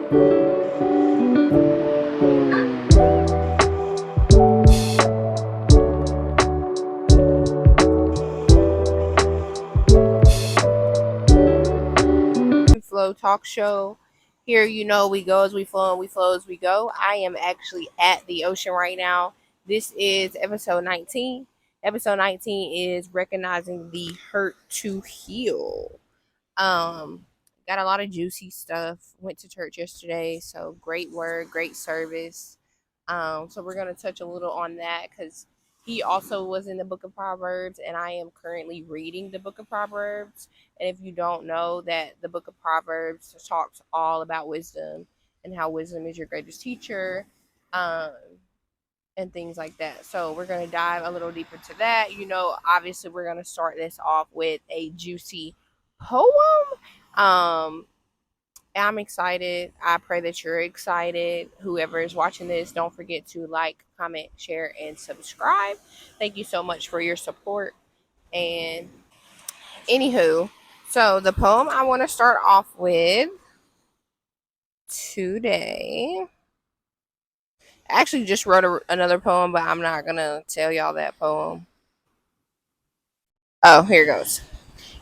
Flow talk show. Here, we go as we flow and we flow as we go. I am actually at the ocean right now. This is episode 19. Episode 19 is recognizing the hurt to heal. Um, got a lot of juicy stuff. Went to church yesterday, so great word, great service. So we're gonna touch a little on that because he also was in the book of Proverbs, and I am currently reading the book of Proverbs. And if you don't know that the book of Proverbs talks all about wisdom and how wisdom is your greatest teacher, um, and things like that. So we're gonna dive a little deeper to that. Obviously we're gonna start this off with a juicy poem. Um, I'm excited. I pray that you're excited. Whoever is watching this, don't forget to like, comment, share, and subscribe. Thank you so much for your support. And anywho, so the poem I want to start off with today. I actually just wrote another poem, but I'm not gonna tell y'all that poem. Oh, here it goes.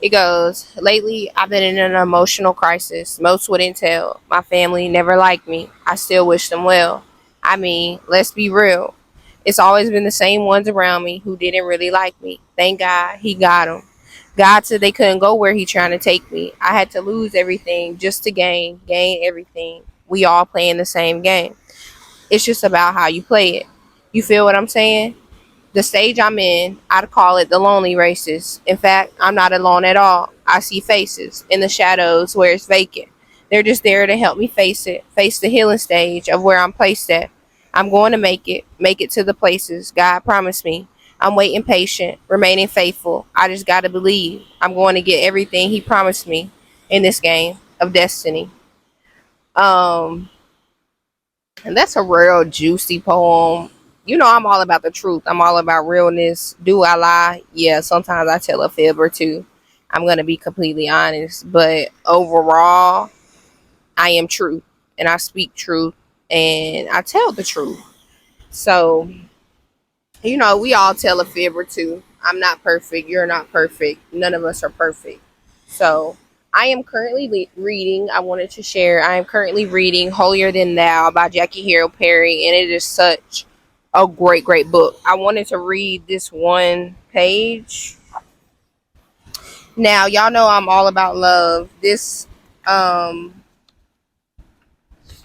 It goes, lately I've been in an emotional crisis. Most wouldn't tell. My family never liked me. I still wish them well. I mean, let's be real. It's always been the same ones around me who didn't really like me. Thank God he got them. God said they couldn't go where he trying to take me. I had to lose everything just to gain everything. We all playing the same game. It's just about how you play it. You feel what I'm saying? The stage I'm in, I'd call it the lonely races. In fact, I'm not alone at all. I see faces in the shadows where it's vacant. They're just there to help me face the healing stage of where I'm placed at. I'm going to make it to the places God promised me. I'm waiting patient, remaining faithful. I just got to believe I'm going to get everything He promised me in this game of destiny. Um, and that's a real juicy poem. I'm all about the truth. I'm all about realness. Do I lie? Yeah, sometimes I tell a fib or two. I'm going to be completely honest. But overall, I am truth. And I speak truth. And I tell the truth. So, we all tell a fib or two. I'm not perfect. You're not perfect. None of us are perfect. So, I am currently reading, I wanted to share, I am currently reading Holier Than Thou by Jackie Hill Perry. And it is such a great book. I wanted to read this one page. Now, y'all know I'm all about love. This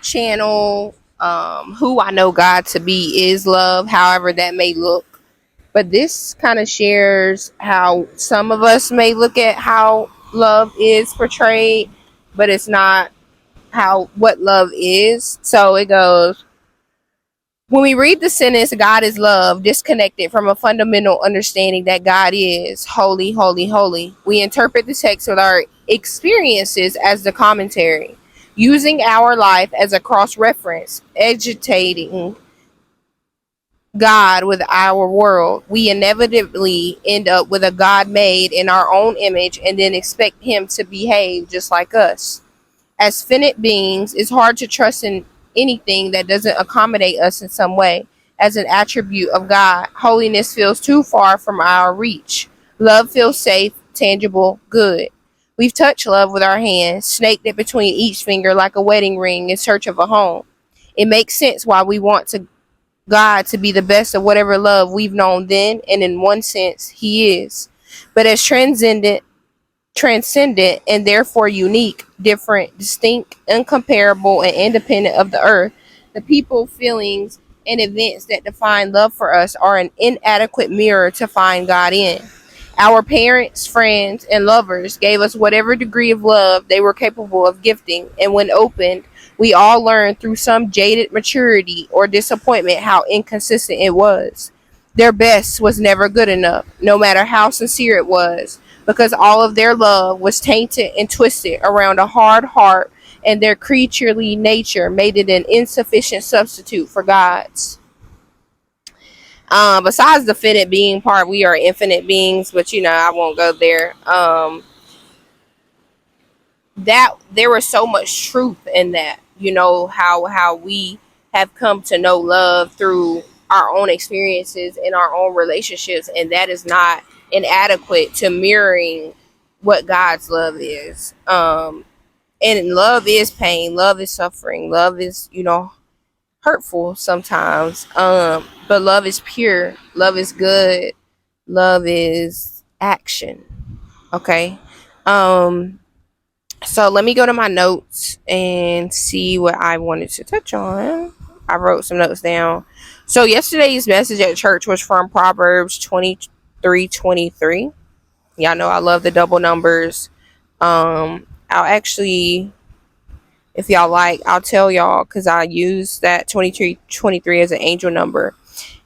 channel, who I know God to be is love, however that may look. But this kind of shares how some of us may look at how love is portrayed, but it's not what love is. So it goes, when we read the sentence, God is love, disconnected from a fundamental understanding that God is holy, holy, holy, we interpret the text with our experiences as the commentary, using our life as a cross reference, agitating God with our world. We inevitably end up with a God made in our own image and then expect Him to behave just like us. As finite beings, it's hard to trust in anything that doesn't accommodate us in some way. As an attribute of God, holiness feels too far from our reach. Love feels safe, tangible, good. We've touched love with our hands, snaked it between each finger like a wedding ring in search of a home. It makes sense why we want God to be the best of whatever love we've known then, and in one sense, He is. But as transcendent and therefore unique, different, distinct, incomparable, and independent of the earth, the people, feelings, and events that define love for us are an inadequate mirror to find God in. Our parents, friends, and lovers gave us whatever degree of love they were capable of gifting, and when opened, we all learned through some jaded maturity or disappointment how inconsistent it was. Their best was never good enough, no matter how sincere it was, because all of their love was tainted and twisted around a hard heart, and their creaturely nature made it an insufficient substitute for God's. Besides the finite being part, we are infinite beings, but I won't go there. That there was so much truth in that. how we have come to know love through our own experiences in our own relationships, and that is not inadequate to mirroring what God's love is. And love is pain, love is suffering, love is, hurtful sometimes. But love is pure, love is good, love is action. Okay. Um, so let me go to my notes and see what I wanted to touch on. I wrote some notes down. So yesterday's message at church was from Proverbs 23:23. Y'all know I love the double numbers. I'll actually, if y'all like, I'll tell y'all, because I use that 23:23 as an angel number.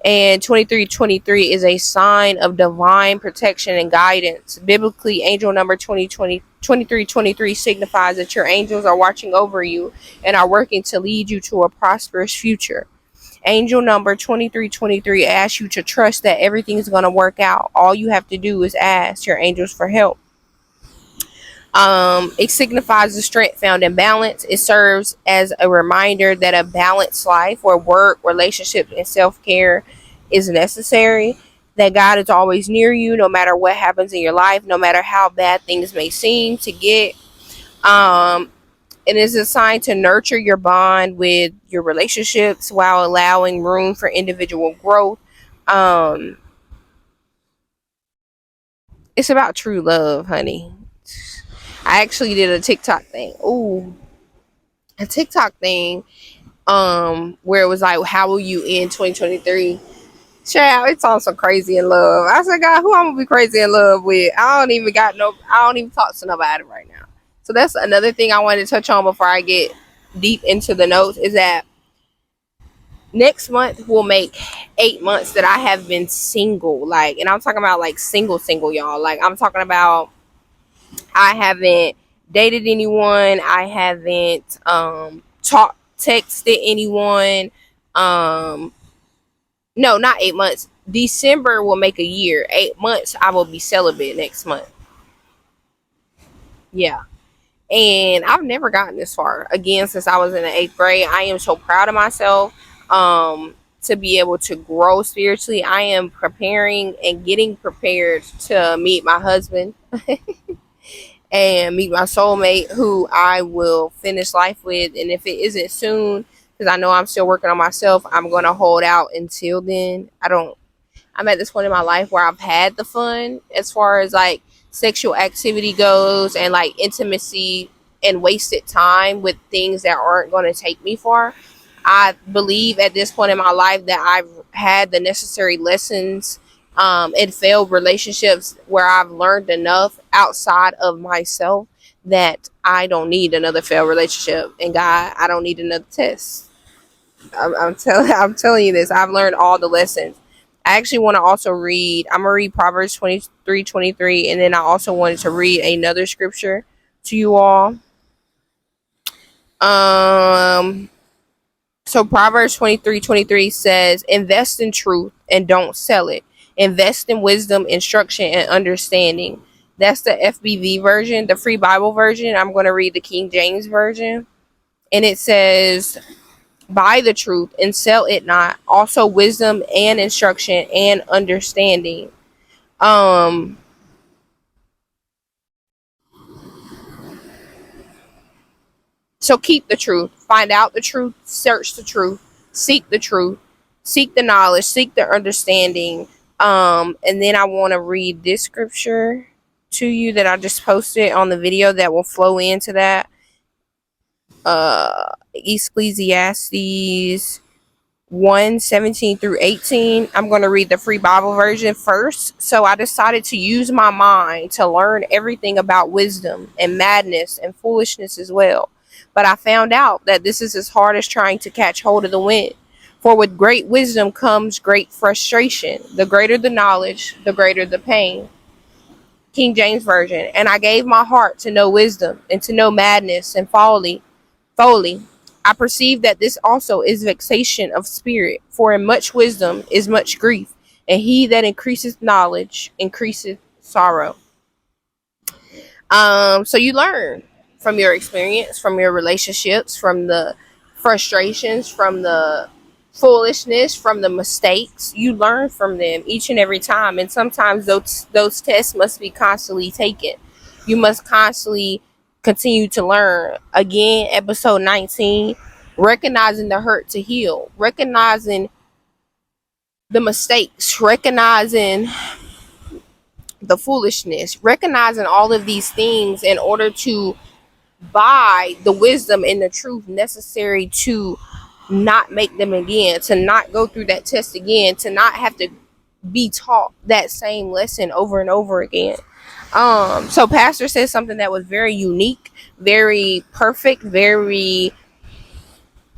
And 23:23 is a sign of divine protection and guidance. Biblically, angel number 23:23 signifies that your angels are watching over you and are working to lead you to a prosperous future. Angel number 23:23 asks you to trust that everything is going to work out. All you have to do is ask your angels for help. It signifies the strength found in balance. It serves as a reminder that a balanced life where work, relationships, and self-care is necessary. That God is always near you, no matter what happens in your life, no matter how bad things may seem to get. It is a sign to nurture your bond with your relationships while allowing room for individual growth. Um, it's about true love, honey. I actually did a TikTok thing. Ooh, a TikTok thing. Where it was like, how will you end 2023? Child, it's on some crazy in love. I said, God, who I'm gonna be crazy in love with? I don't even talk to nobody right now. So that's another thing I wanted to touch on before I get deep into the notes, is that next month will make 8 months that I have been single. Like, and I'm talking about like single, y'all. Like, I'm talking about I haven't dated anyone. I haven't texted anyone. No, not 8 months. December will make a year. 8 months I will be celibate next month. Yeah. And I've never gotten this far. Again, since I was in the 8th grade. I am so proud of myself. To be able to grow spiritually. I am preparing and getting prepared to meet my husband. And meet my soulmate, who I will finish life with. And if it isn't soon, because I know I'm still working on myself, I'm going to hold out until then. I'm at this point in my life where I've had the fun as far as like sexual activity goes, and like intimacy and wasted time with things that aren't going to take me far. I believe at this point in my life that I've had the necessary lessons in failed relationships, where I've learned enough outside of myself that I don't need another failed relationship. And God, I don't need another test. I'm telling you this. I've learned all the lessons. I actually want to also read. I'm gonna read Proverbs 23:23, and then I also wanted to read another scripture to you all. So Proverbs 23:23 says, "Invest in truth and don't sell it. Invest in wisdom, instruction, and understanding." That's the FBV version, the Free Bible version. I'm going to read the King James version, and it says, "Buy the truth and sell it not. Also wisdom and instruction and understanding." Um, so keep the truth, find out the truth, search the truth, seek the truth, seek the knowledge, seek the understanding. And then I want to read this scripture to you that I just posted on the video that will flow into that. Ecclesiastes 1:17-18. I'm going to read the Free Bible version first. So I decided to use my mind to learn everything about wisdom and madness and foolishness as well. But I found out that this is as hard as trying to catch hold of the wind. For with great wisdom comes great frustration. The greater the knowledge, the greater the pain. King James Version. And I gave my heart to know wisdom, and to know madness and folly. I perceive that this also is vexation of spirit, for in much wisdom is much grief, and he that increaseth knowledge increaseth sorrow. So you learn from your experience, from your relationships, from the frustrations, from the foolishness, from the mistakes. You learn from them each and every time, and sometimes those tests must be constantly taken. You must constantly continue to learn. Again, episode 19, recognizing the hurt to heal, recognizing the mistakes, recognizing the foolishness, recognizing all of these things in order to buy the wisdom and the truth necessary to not make them again, to not go through that test again, to not have to be taught that same lesson over and over again. So Pastor said something that was very unique, very perfect, very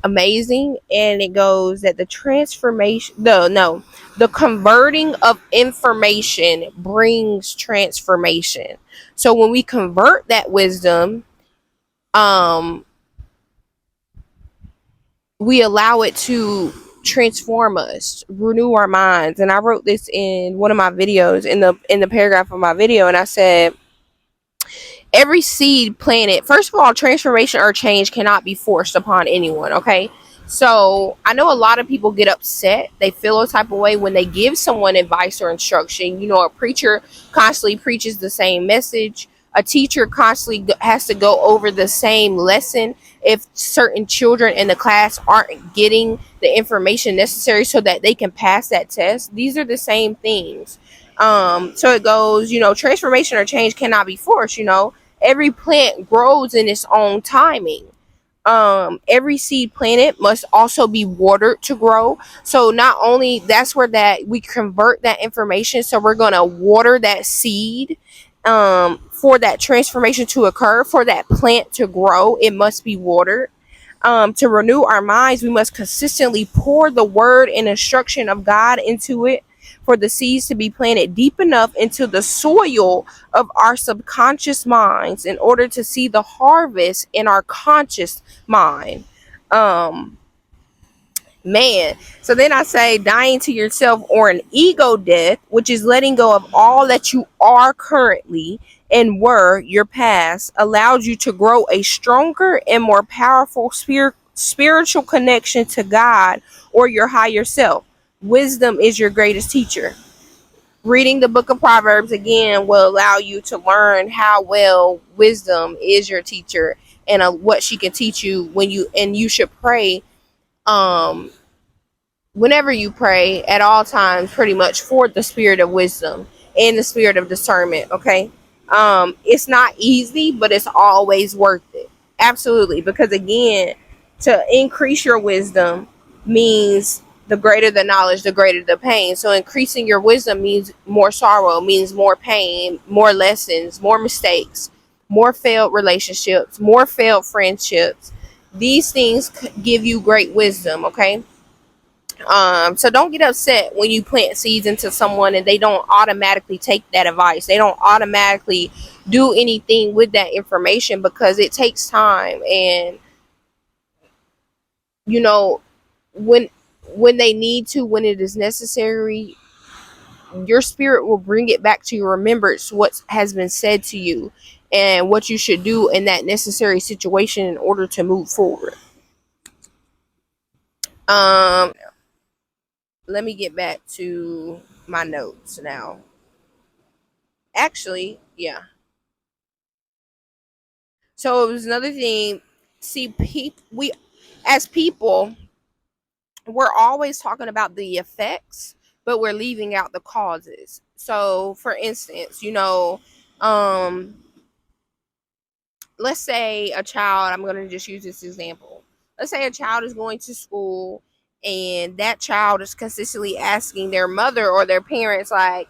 amazing, and it goes that the transformation, the converting of information brings transformation. So when we convert that wisdom, um we allow it to transform us, renew our minds. And I wrote this in one of my videos, in the paragraph of my video, and I said, every seed planted, first of all, transformation or change cannot be forced upon anyone, okay? So I know a lot of people get upset, they feel a type of way when they give someone advice or instruction. You know, a preacher constantly preaches the same message, a teacher constantly has to go over the same lesson. If certain children in the class aren't getting the information necessary so that they can pass that test, these are the same things. So it goes, you know, transformation or change cannot be forced. You know, every plant grows in its own timing. Every seed planted must also be watered to grow. So not only that's where that we convert that information, so we're gonna water that seed, for that transformation to occur, for that plant to grow, it must be watered. To renew our minds, we must consistently pour the word and instruction of God into it, for the seeds to be planted deep enough into the soil of our subconscious minds in order to see the harvest in our conscious mind. Um, Man. So then I say, dying to yourself, or an ego death, which is letting go of all that you are currently and were your past, allowed you to grow a stronger and more powerful spiritual connection to God or your higher self. Wisdom is your greatest teacher. Reading the book of Proverbs again will allow you to learn how well wisdom is your teacher, and what she can teach you when you, and you should pray, um whenever you pray, at all times, pretty much, for the spirit of wisdom and the spirit of discernment. Okay. It's not easy, but it's always worth it. Absolutely. Because again, to increase your wisdom means, the greater the knowledge, the greater the pain. So increasing your wisdom means more sorrow, means more pain, more lessons, more mistakes, more failed relationships, more failed friendships. These things give you great wisdom. Okay. So don't get upset when you plant seeds into someone and they don't automatically take that advice. They don't automatically do anything with that information, because it takes time. And you know, when they need to, when it is necessary, your spirit will bring it back to your remembrance what has been said to you and what you should do in that necessary situation in order to move forward. Um, Let me get back to my notes now. Actually, yeah. So it was another thing. See, we, as people, we're always talking about the effects, but we're leaving out the causes. So, for instance, you know, um, let's say a child, I'm going to just use this example. Let's say a child is going to school, and that child is consistently asking their mother or their parents, like,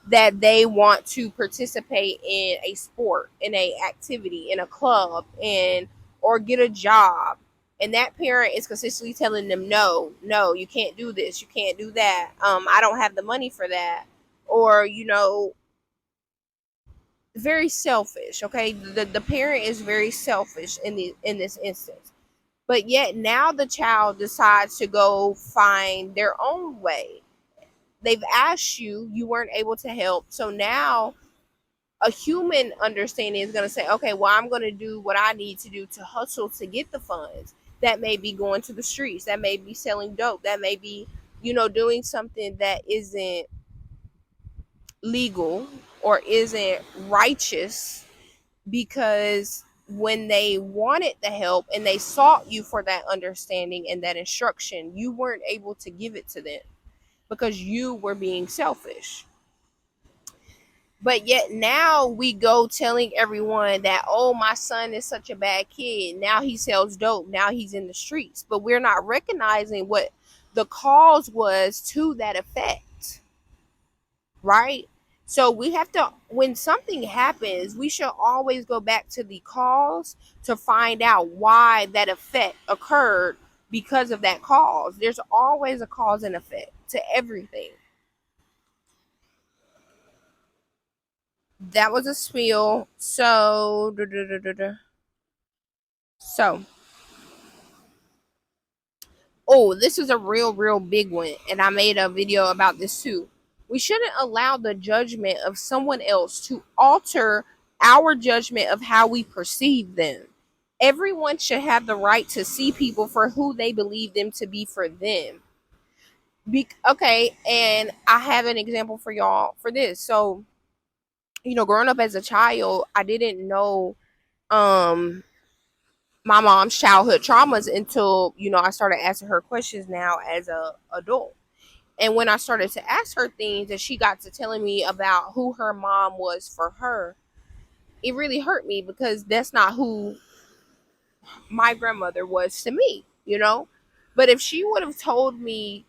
that they want to participate in a sport, in a activity, in a club, and or get a job. And that parent is consistently telling them, no, no, you can't do this, you can't do that. I don't have the money for that. Or, you know, very selfish. Okay, the parent is very selfish in this instance, but yet now the child decides to go find their own way. They've asked you, you weren't able to help, so now A human understanding is going to say, okay, well, I'm going to do what I need to do to hustle to get the funds. That may be going to the streets, that may be selling dope, that may be, doing something that isn't legal or isn't righteous, because when they wanted the help and they sought you for that understanding and that instruction, you weren't able to give it to them because you were being selfish. But yet now we go telling everyone that, oh, my son is such a bad kid. Now he sells dope. Now he's in the streets. But we're not recognizing what the cause was to that effect, right? So we have to, when something happens, we should always go back to the cause to find out why that effect occurred because of that cause. There's always a cause and effect to everything. That was a spiel. So, oh, this is a real big one, and I made a video about this too. We shouldn't allow the judgment of someone else to alter our judgment of how we perceive them. Everyone should have the right to see people for who they believe them to be for them. Okay, and I have an example for y'all for this. So, growing up as a child, I didn't know um my mom's childhood traumas until I started asking her questions now as a adult. And when I started to ask her things and she got to telling me about who her mom was for her, it really hurt me because that's not who my grandmother was to me. But if she would have told me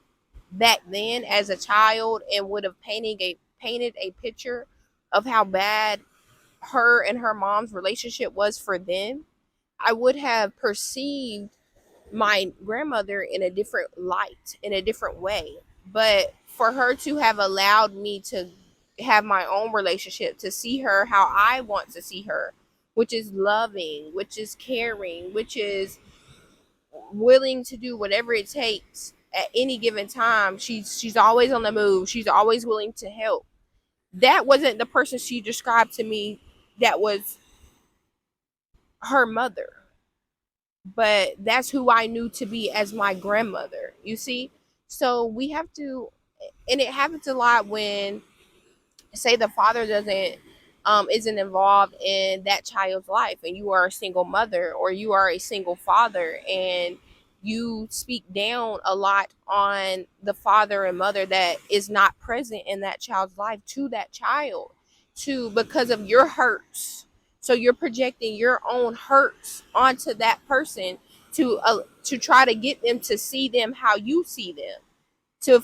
back then as a child and would have painted a picture of how bad her and her mom's relationship was for them, I would have perceived my grandmother in a different light, in a different way. But for her to have allowed me to have my own relationship, to see her how I want to see her, which is loving, which is caring, which is willing to do whatever it takes at any given time. She's always on the move. She's always willing to help. That wasn't the person she described to me that was her mother, but that's who I knew to be as my grandmother, you see? So we have to, and it happens a lot when, say, the father doesn't isn't involved in that child's life, and you are a single mother or you are a single father, and you speak down a lot on the father and mother that is not present in that child's life to that child, to because of your hurts. So you're projecting your own hurts onto that person to try to get them to see them how you see them, to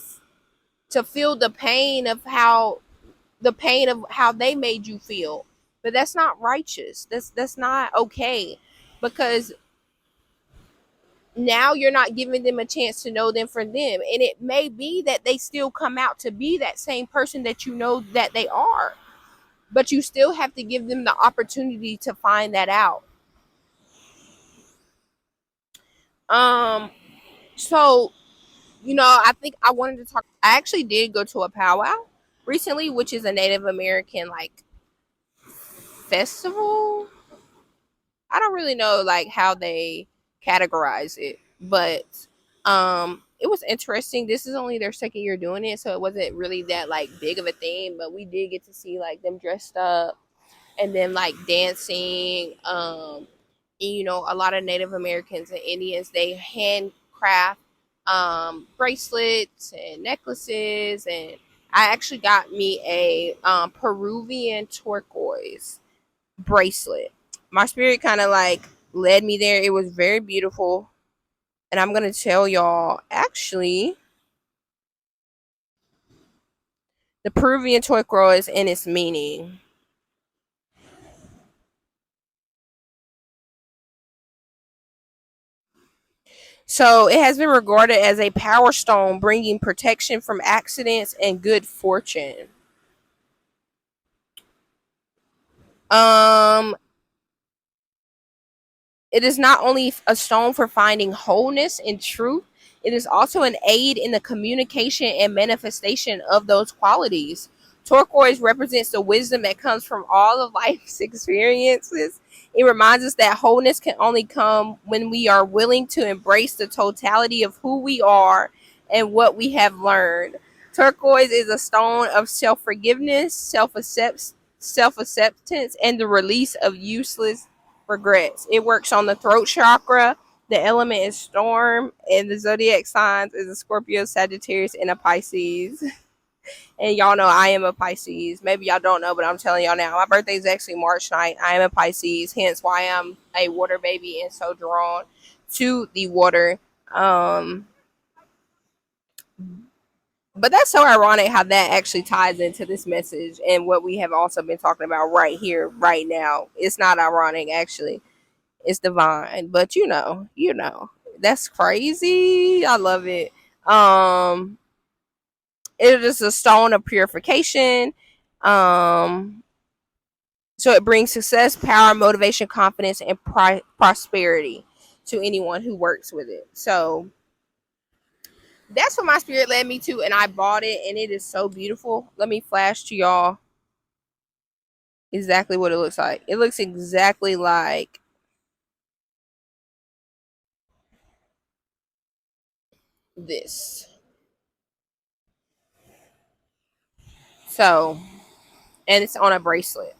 to feel the pain of how they made you feel. But that's not righteous. That's not okay, because now you're not giving them a chance to know them for them, and it may be that they still come out to be that same person that you know that they are, but you still have to give them the opportunity to find that out. Um so I think I wanted to talk. I actually did go to a powwow recently, which is a Native American like festival. I don't really know like how they categorize it, but it was interesting. This is only their second year doing it, so it wasn't really that like big of a thing, but we did get to see like them dressed up and then like dancing. And, a lot of Native Americans and Indians, they handcraft bracelets and necklaces, and I actually got me a Peruvian turquoise bracelet. My spirit kind of like led me there. It was very beautiful. And I'm going to tell y'all actually the Peruvian turquoise and its meaning. So it has been regarded as a power stone, bringing protection from accidents and good fortune. Um, it is not only a stone for finding wholeness and truth, it is also an aid in the communication and manifestation of those qualities. Turquoise represents the wisdom that comes from all of life's experiences. It reminds us that wholeness can only come when we are willing to embrace the totality of who we are and what we have learned. Turquoise is a stone of self forgiveness, self acceptance, and the release of useless regrets. It works on the throat chakra. The element is storm, and the zodiac signs is a Scorpio, Sagittarius, and a Pisces. And y'all know I am a Pisces. Maybe y'all don't know, but I'm telling y'all now. My birthday is actually March 9th. I am a Pisces, hence why I'm a water baby and so drawn to the water. Um, but that's so ironic how that actually ties into this message and what we have also been talking about right here, right now. It's not ironic, actually. It's divine. But that's crazy. I love it. It is a stone of purification. Um, So it brings success, power, motivation, confidence, and prosperity to anyone who works with it. So that's what my spirit led me to, and I bought it, and it is so beautiful. Let me flash to y'all exactly what it looks like. It looks exactly like this. So, and it's on a bracelet.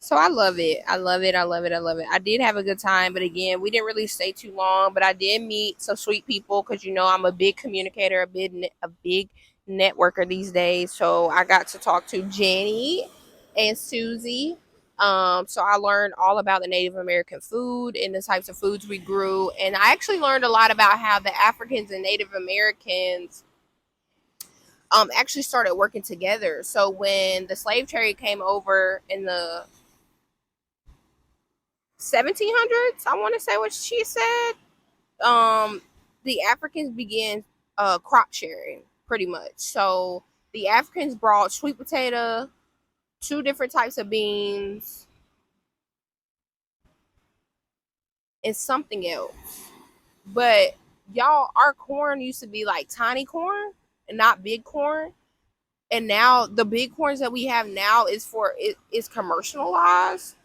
So I love it. I love it. I love it. I love it. I did have a good time, but again, we didn't really stay too long. But I did meet some sweet people because I'm a big communicator, a big networker these days. So I got to talk to Jenny and Susie. So I learned all about the Native American food and the types of foods we grew, and I actually learned a lot about how the Africans and Native Americans actually started working together. So when the slave trade came over in the 1700s, I want to say what she said. um the Africans began crop sharing pretty much. So the Africans brought sweet potato, two different types of beans, and something else. But y'all, our corn used to be like tiny corn and not big corn. And now the big corns that we have now is commercialized.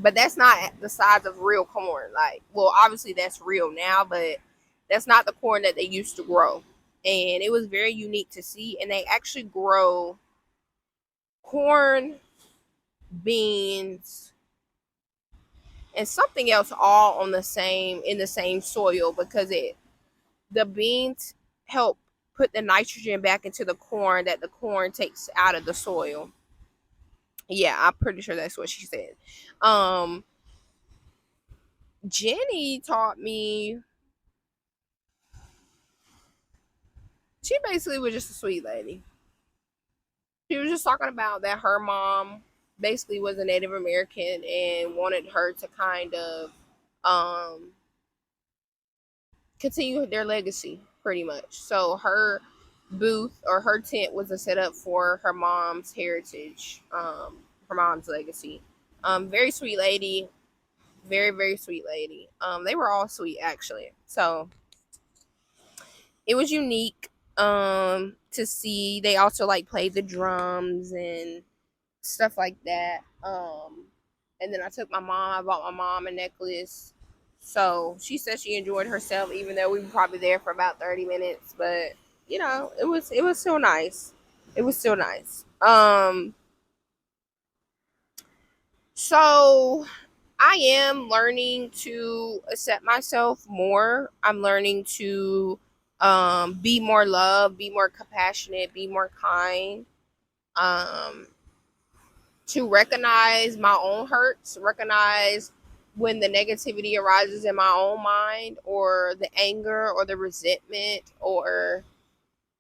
But that's not the size of real corn. Like, well, obviously that's real now, but that's not the corn that they used to grow. And it was very unique to see. And they actually grow corn, beans, and something else all on the same soil, because it the beans help put the nitrogen back into the corn that the corn takes out of the soil. Yeah, I'm pretty sure that's what she said. Um, Jenny taught me. She basically was just a sweet lady. She was just talking about that her mom basically was a Native American and wanted her to kind of um, continue their legacy, pretty much. So her booth or her tent was a setup for her mom's heritage, her mom's legacy. Very sweet lady, very very sweet lady. They were all sweet actually. So it was unique to see. They also like played the drums and stuff like that. And then I took my mom. I bought my mom a necklace. So she said she enjoyed herself, even though we were probably there for about 30 minutes. But it was still nice. It was still nice. So I am learning to accept myself more. I'm learning to be more loved, be more compassionate, be more kind. Um, to recognize my own hurts, recognize when the negativity arises in my own mind, or the anger or the resentment or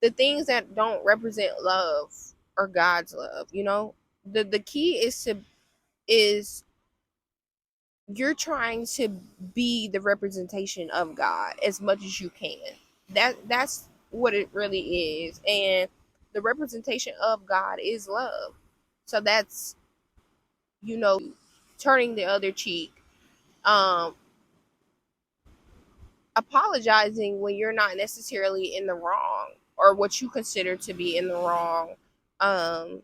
the things that don't represent love or God's love. The key is you're trying to be the representation of God as much as you can. That's what it really is. And the representation of God is love. So that's turning the other cheek, um, apologizing when you're not necessarily in the wrong, or what you consider to be in the wrong. Um,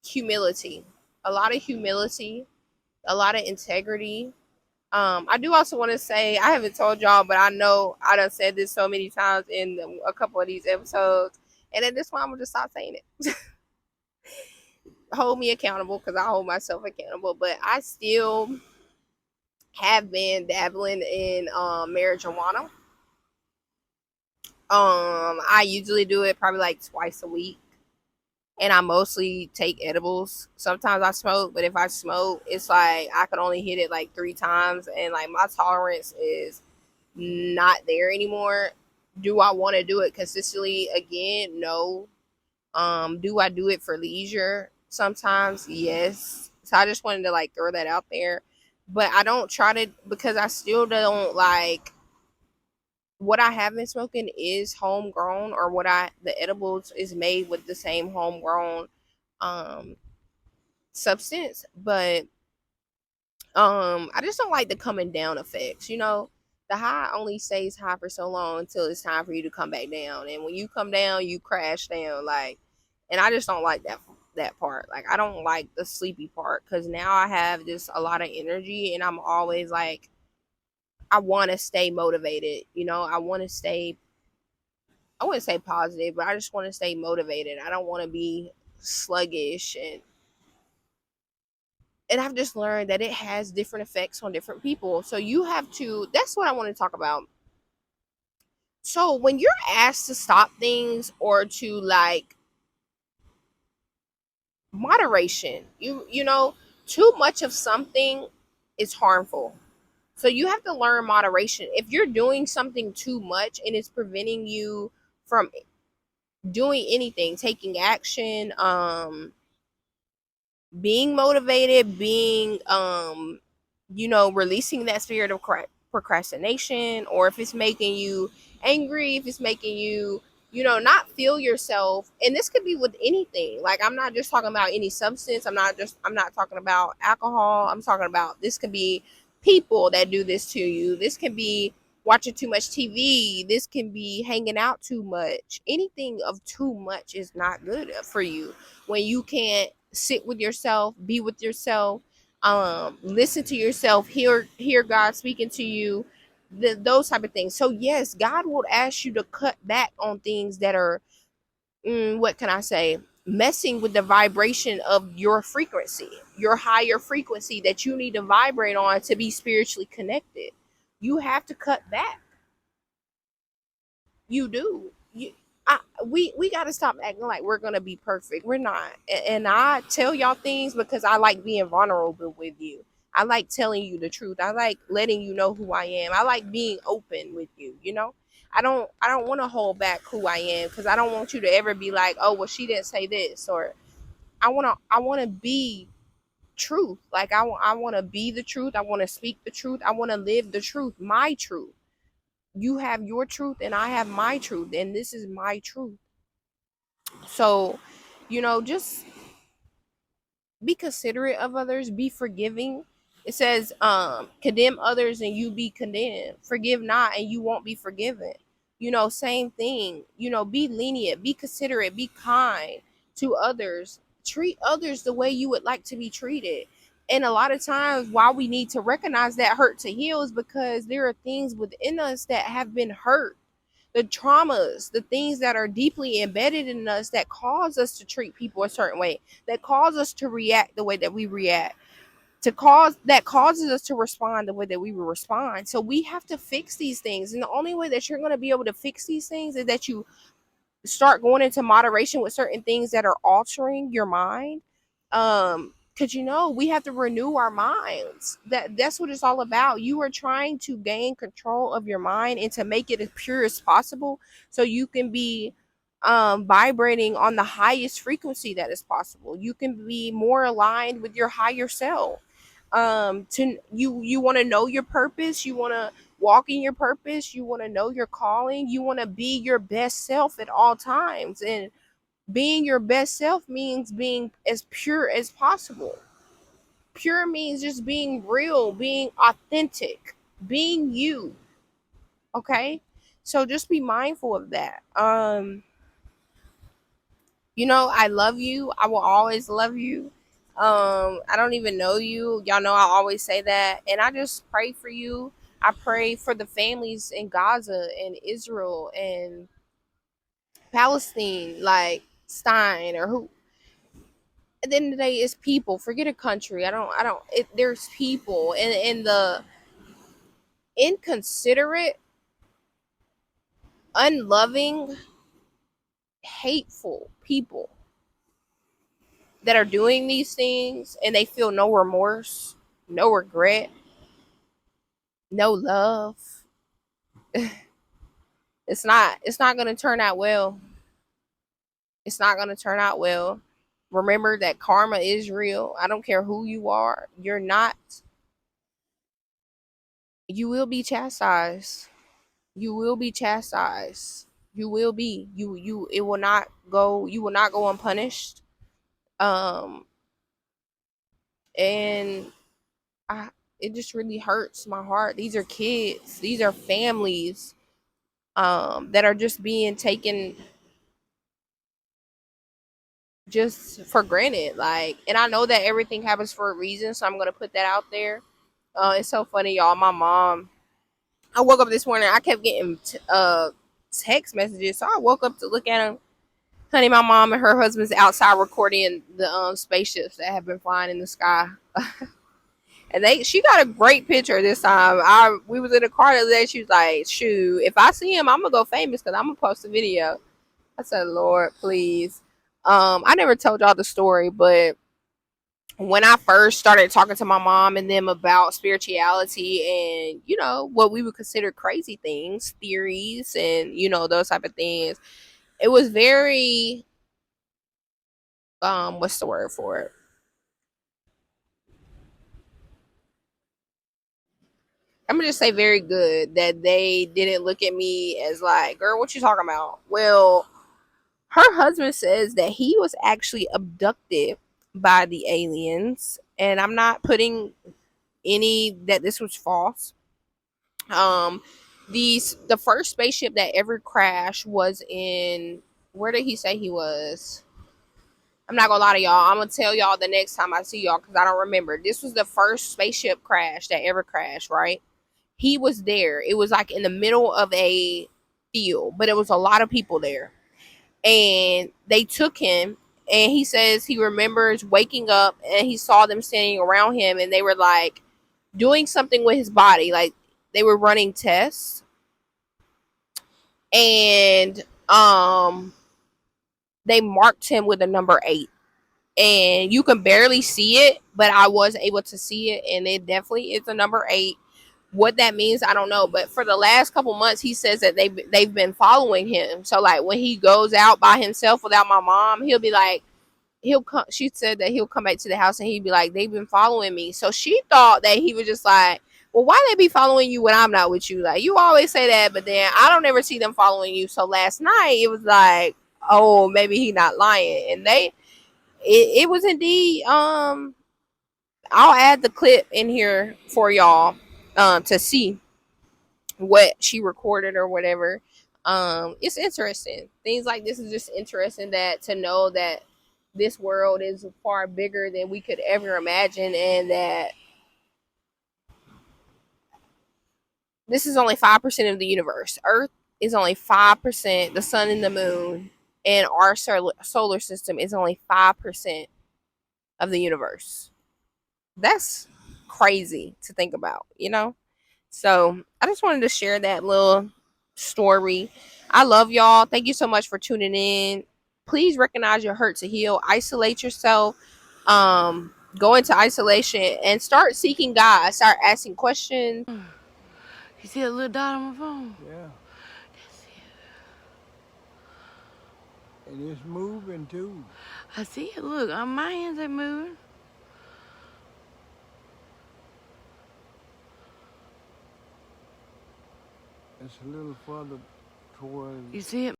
Humility, a lot of humility, a lot of integrity. I do also want to say, I haven't told y'all, but I know I done said this so many times in a couple of these episodes, and at this point, I'm gonna just stop saying it. Hold me accountable because I hold myself accountable, but I still have been dabbling in marijuana. I usually do it probably like twice a week, and I mostly take edibles. Sometimes I smoke, but if I smoke, it's like I can only hit it like 3 times, and like my tolerance is not there anymore. Do I want to do it consistently again? No. Do I do it for leisure? Sometimes, yes. So I just wanted to like throw that out there. But I don't try to, because I still don't like what I have been smoking is homegrown, or the edibles is made with the same homegrown um substance, but I just don't like the coming down effects. The high only stays high for so long until it's time for you to come back down, and when you come down, you crash down. Like, and I just don't like that part. Like, I don't like the sleepy part, because now I have just a lot of energy, and I'm always like, I want to stay motivated. I want to stay. I wouldn't say positive, but I just want to stay motivated. I don't want to be sluggish, and I've just learned that it has different effects on different people. So you have to, that's what I want to talk about. So when you're asked to stop things, or to like, moderation, too much of something is harmful. So you have to learn moderation. If you're doing something too much and it's preventing you from doing anything, taking action, being motivated, being releasing that spirit of procrastination, or if it's making you angry, if it's making you not feel yourself. And this could be with anything. Like, I'm not just talking about any substance. I'm not talking about alcohol. I'm talking about, this could be people that do this to you. This can be watching too much TV. This can be hanging out too much. Anything of too much is not good for you. When you can't sit with yourself, be with yourself, listen to yourself, hear God speaking to you, those type of things. So yes, God will ask you to cut back on things that are, what can I say, messing with the vibration of your frequency, your higher frequency that you need to vibrate on to be spiritually connected. You have to cut back. You do. We got to stop acting like we're gonna be perfect. We're not. And I tell y'all things because I like being vulnerable with you. I like telling you the truth. I like letting you know who I am. I like being open with you. I don't want to hold back who I am, because I don't want you to ever be like, oh well, she didn't say this. Or I want to be truth. Like, I want to be the truth. I want to speak the truth. I want to live the truth, my truth. You have your truth and I have my truth, and this is my truth. So, just be considerate of others, be forgiving. It says, condemn others and you be condemned. Forgive not and you won't be forgiven. Same thing. Be lenient, be considerate, be kind to others. Treat others the way you would like to be treated. And a lot of times, why we need to recognize that hurt to heal is because there are things within us that have been hurt, the traumas, the things that are deeply embedded in us that cause us to treat people a certain way, that cause us to react the way that we react, that causes us to respond the way that we will respond. So we have to fix these things. And the only way that you're going to be able to fix these things is that you start going into moderation with certain things that are altering your mind. Because we have to renew our minds. That's what it's all about. You are trying to gain control of your mind and to make it as pure as possible, so you can be vibrating on the highest frequency that is possible. You can be more aligned with your higher self. To you want to know your purpose, you want to walk in your purpose, you want to know your calling, you want to be your best self at all times. And being your best self means being as pure as possible. Pure means just being real, being authentic, being you. Okay? So just be mindful of that. I love you. I will always love you. I don't even know you. Y'all know I always say that. And I just pray for you. I pray for the families in Gaza and Israel and Palestine, like Stein or who. At the end of the day, it's people. Forget a country. There's people and the inconsiderate, unloving, hateful people that are doing these things and they feel no remorse, no regret, no love. It's not going to turn out well. It's not going to turn out well. Remember that karma is real. I don't care who you are. You will be chastised. You will be chastised. You will be. It will not go you will not go unpunished. Um and I it just really hurts my heart. These are kids. These are families that are just being taken just for granted. Like, and I know that everything happens for a reason, so I'm gonna put that out there. It's so funny, y'all. My mom, I woke up this morning, I kept getting text messages, so I woke up to look at them. Honey, my mom and her husband's outside recording the spaceships that have been flying in the sky. And she got a great picture this time. We was in the car the other day. She was like, "Shoot, if I see him, I'm gonna go famous because I'm gonna post a video." I said, "Lord, please." I never told y'all the story, but when I first started talking to my mom and them about spirituality and what we would consider crazy things, theories, and those type of things, it was very what's the word for it? I'm gonna just say very good that they didn't look at me as like, girl, what you talking about? Well, her husband says that he was actually abducted by the aliens, and I'm not putting any that this was false. Um, the first spaceship that ever crashed was in, where did he say he was? I'm not gonna lie to y'all. I'm gonna tell y'all the next time I see y'all because I don't remember. This was the first spaceship crash that ever crashed, right? He was there. It was like in the middle of a field, but it was a lot of people there. And they took him, and he says he remembers waking up and he saw them standing around him, and they were like doing something with his body, like they were running tests. And they marked him with a number 8, and you can barely see it, but I was able to see it, and it definitely is a number 8. What that means, I don't know. But for the last couple months, he says that they've been following him. So like when he goes out by himself without my mom, he'll be like, he'll come. She said that he'll come back to the house and he'd be like, they've been following me. So she thought that he was just like, well, why they be following you when I'm not with you? Like, you always say that, but then I don't ever see them following you. So last night it was like, oh, maybe he not lying, and it was indeed. I'll add the clip in here for y'all to see what she recorded or whatever. It's interesting. Things like this is just interesting, that to know that this world is far bigger than we could ever imagine, and that this is only 5% of the universe. Earth is only 5%, the sun and the moon, and our solar system is only 5% of the universe. That's crazy to think about. So I just wanted to share that little story. I love y'all. Thank you so much for tuning in. Please recognize your hurt to heal. Isolate yourself. Go into isolation and start seeking God. Start asking questions. You see a little dot on my phone? Yeah. And it's moving too. I see it. Look, my hands ain't moving. It's a little further towards. You see it?